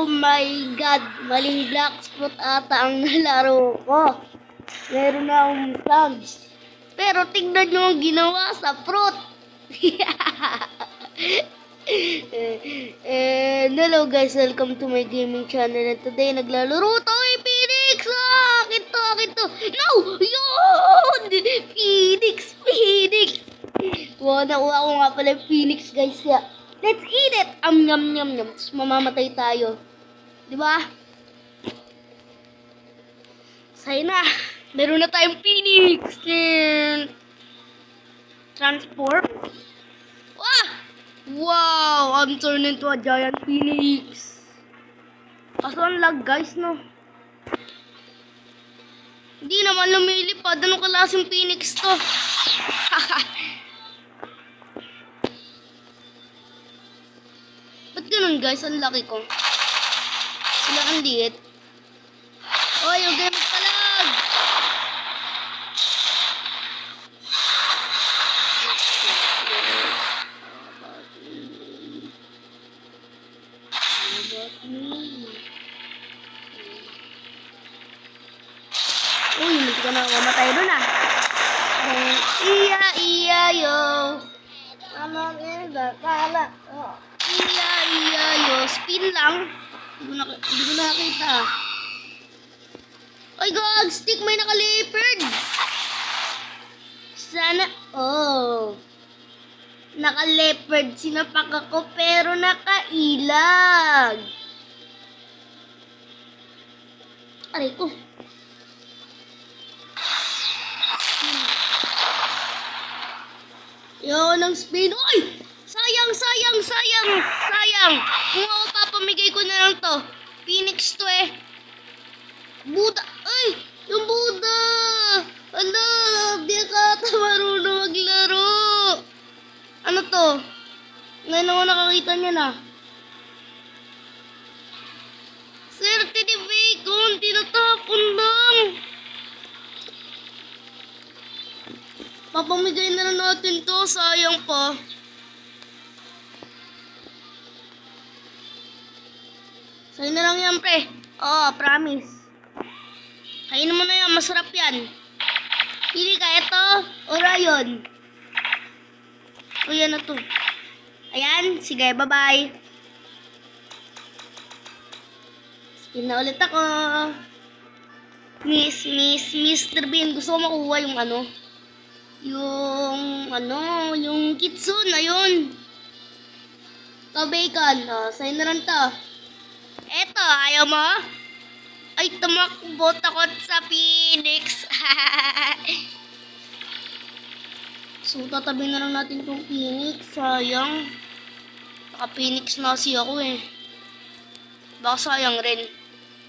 Oh my God, maling Blacksprout ata ang nalaro ko. Meron na akong thumbs. Pero tignan nyo ang ginawa sa fruit. Hello guys, welcome to my gaming channel. And today, naglalaro tayo, Phoenix! Akin to. No! Yun! Phoenix! Wow, nakuha ko nga pala yung Phoenix, guys. Yeah. Let's eat it! Yum. Tapos mamamatay tayo. Diba? Say na. Meron na tayong Phoenix. Transform. Wow! I'm turning into a giant Phoenix. Kaso ang lag, guys, no? Hindi naman lumilipad. Anong klaseng Phoenix to? Ba't ganun, guys? Ang laki ko. Sila ang liit. Oy, yung game palag! Uy, hindi ko na mamatay doon ah. Iya, yo. Iya, yo. Spin lang. Hindi ko nakita. Oy, God, stick, may naka-leopard. Sana, naka-leopard. Sinapak ako, pero nakailag. Aray ko. Yo, ng spin. Oy! Sayang. Kung ako papamigay ko na lang to. Phoenix to eh. Buda. Ay! Yung Buda! Ala! Di ka marunong maglaro. Ano to? Ngayon ako nakakita niya na. Swerte ni Bacon. Tinatapon lang. Papamigay na lang natin to. Sayang pa. Sa'yo na lang yan, pre. Oo, promise. Kainin mo na yan. Masarap yan. Pili ka. Ito. Orion. O, yan na to. Ayan. Sige, bye-bye. Spin na ulit ako. Mr. Bean. Gusto ko makuha yung ano. Yung Kitsune, ayun. To, Bacon. O, sa'yo na lang to. Eto, ayaw mo? Ay, tumakbot ako sa Phoenix. So, tatabi na lang natin itong Phoenix. Sayang. Naka-Phoenix na kasi ako eh. Baka sayang rin.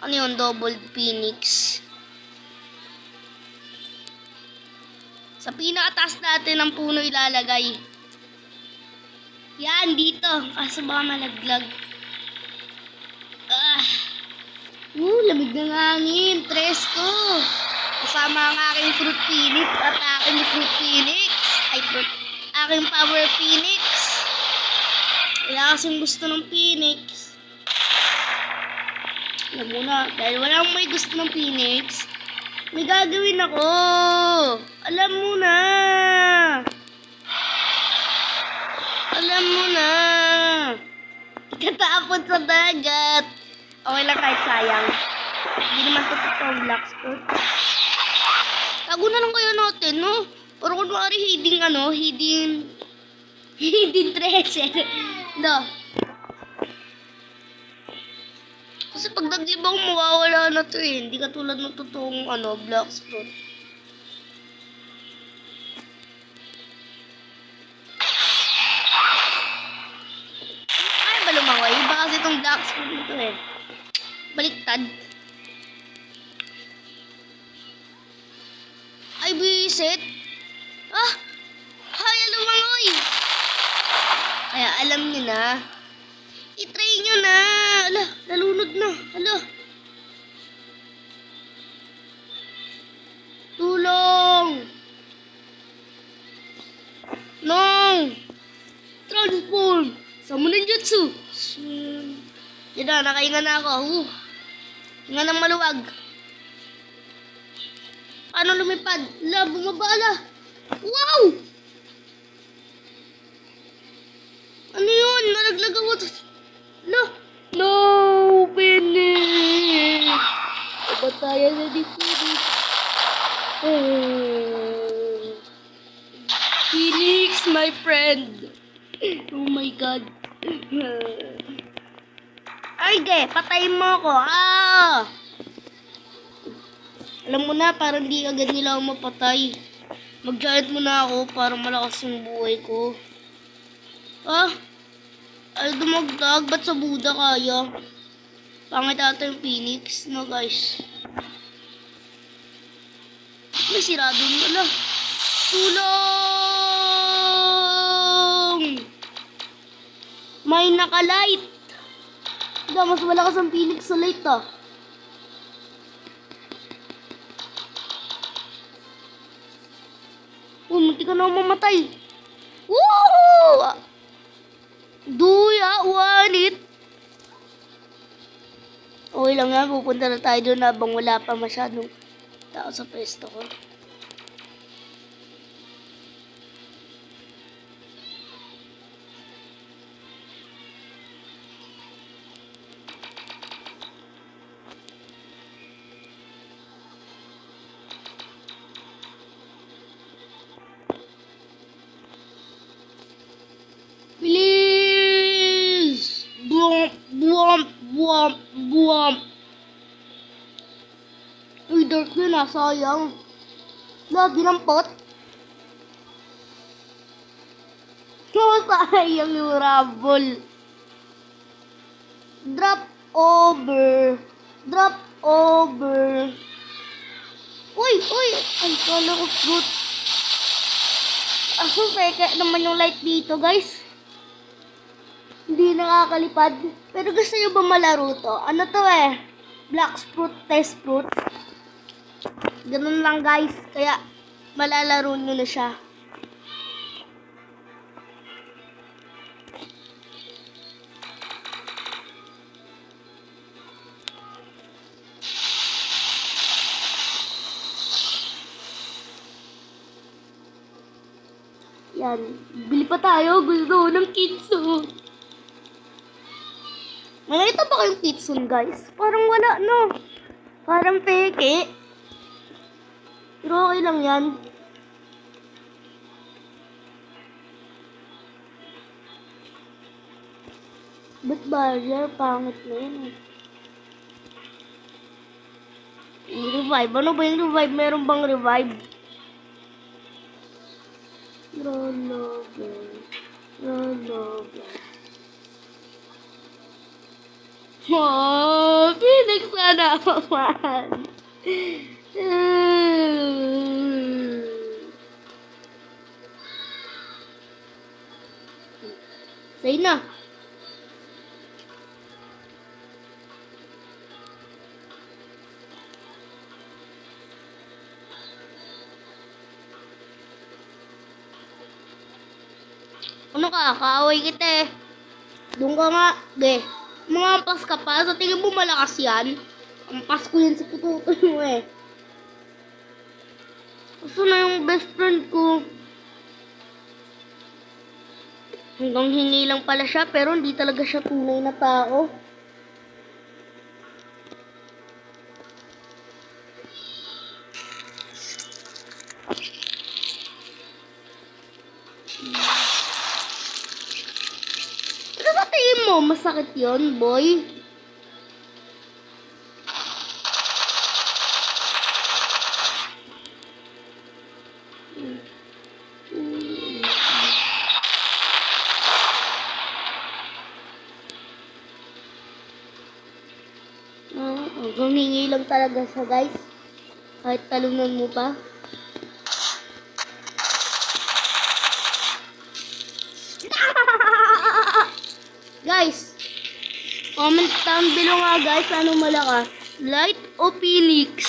Ano yun? Double Phoenix. Sa pinakataas natin ang puno ilalagay. Yan, dito. Kaso baka malaglag. Lamig ng hangin. Presko. Kasama ang aking fruit phoenix at aking fruit phoenix. Aking power phoenix. Kaya kasing gusto ng phoenix. Alam mo na, dahil walang may gusto ng phoenix, may gagawin ako. Alam mo na. Itatapon sa dagat. Okay lang kahit sayang. Hindi naman ito totoong Blacksprout. Tago na lang kayo natin, no? Pero kung maaari hidden treasure. No. Kasi pag naglibang mawawala na to eh. Hindi katulad ng totoong Blacksprout. Ay, ba lumangoy? Iba kasi itong Blacksprout nito eh. Baliktad. Ay, bisit. Kaya lumangoy. Kaya alam niyo na. I-try niyo na. Ala, nalunod na. Ala. Tulong. No. Transform. Summon ninjutsu. Yun na, nakahinga na ako. Hinga ng maluwag. Paano lumipad? La, bumaba la. Wow! Ano yun? Nalaglag ako. La! No! Finish! Patayan na di Phoenix. Phoenix, my friend. Oh my God. Ay, patayin mo ako. Ah! Alam mo na, parang di agad nila ako mapatay. Mag-giant mo na ako para malakas yung buhay ko. Ah? Ay, dumagdag. Ba't sa Buddha kaya? Pangit ata yung Phoenix, no guys? May sirado na. Tulong! May nakalight. Mas malakas ang Phoenix sa light ah. Munti ka na mamatay. Woo! Duya, wanit. Okay lang yan, pupunta na tayo doon habang wala pa masyadong tao sa pwesto ko. Please! Bwomp, bwomp, bwomp, bwomp. Uy, dark yun ah, sayang. Lagi ng pot. Oh, sayang yung rubble. Drop over. Drop over. Uy, uy. Ay, kala ko fruit. Ako, peke naman yung light dito, guys. Hindi nakakalipad. Pero gusto nyo ba malaro to? Ano to eh? Black fruit, test fruit. Ganun lang guys. Kaya malalaro nyo na siya. Yan. Bili pa tayo. Gusto ng kitso. May nakita ba kayong kitsun, guys? Parang wala, no? Parang peke. Pero okay lang yan. Ba't barrier? Pangit na yun. Yung revive. Ano ba yung revive? Meron bang revive? Rollover. Rollover. Oh, Phoenix sana naman. Say na. Ano ka? Kaaway kita eh. Doon ka nga. Mga ampas ka pa. Sa tingin mo malakas yan. Ampas ko yan sa puto mo eh. Gusto na yung best friend ko. Hanggang hingi lang pala siya. Pero hindi talaga siya tunay na tao. Mo, masakit yon boy. Humingi lang talaga siya, guys. Kahit talunan mo pa. Guys, comment down below nga guys, ano malakas? Light o Phoenix?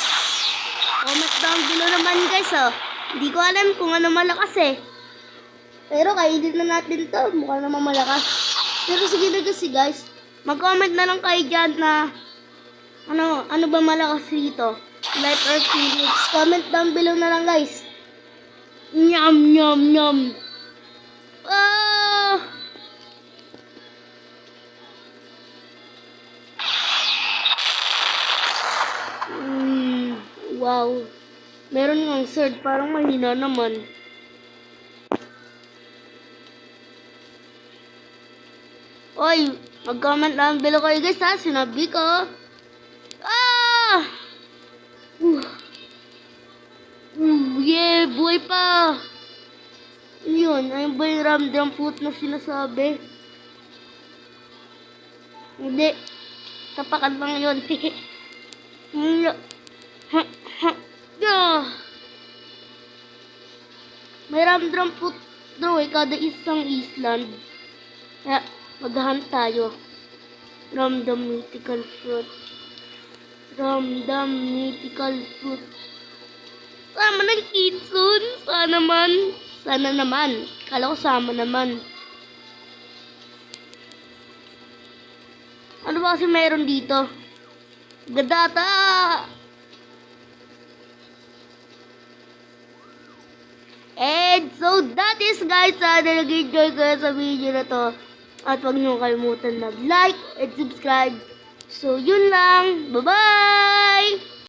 Comment down below naman guys oh. Hindi ko alam kung ano malakas eh. Pero kainin na natin to, mukha naman malakas. Pero sige na kasi guys, Mag-comment na lang kayo dyan na ano ba malakas dito? Light or Phoenix? Comment down below na lang guys. Nyam, nyam, nyam. Ah! Wow. Meron ngang sword. Parang mahina naman. Oy, mag-comment down below kayo guys ha. Sinabi ko. Ah! Yeah, buhay pa. Yun, ayun ba yung ramdam foot na sinasabi? Hindi. Tapakan lang yun. May ramdam foot daw eh, kada isang island. Kaya, maghahunt tayo. Ramdam mythical fruit. Ramdam mythical fruit. Sama ng kitsun. Sana man. Sana naman. Kala ko sama naman. Ano ba kasi meron dito? Gadata! And so that is guys, sana nag-enjoy kayo sa video na to. At huwag niyo kalimutan mag-like and subscribe. So yun lang. Bye-bye!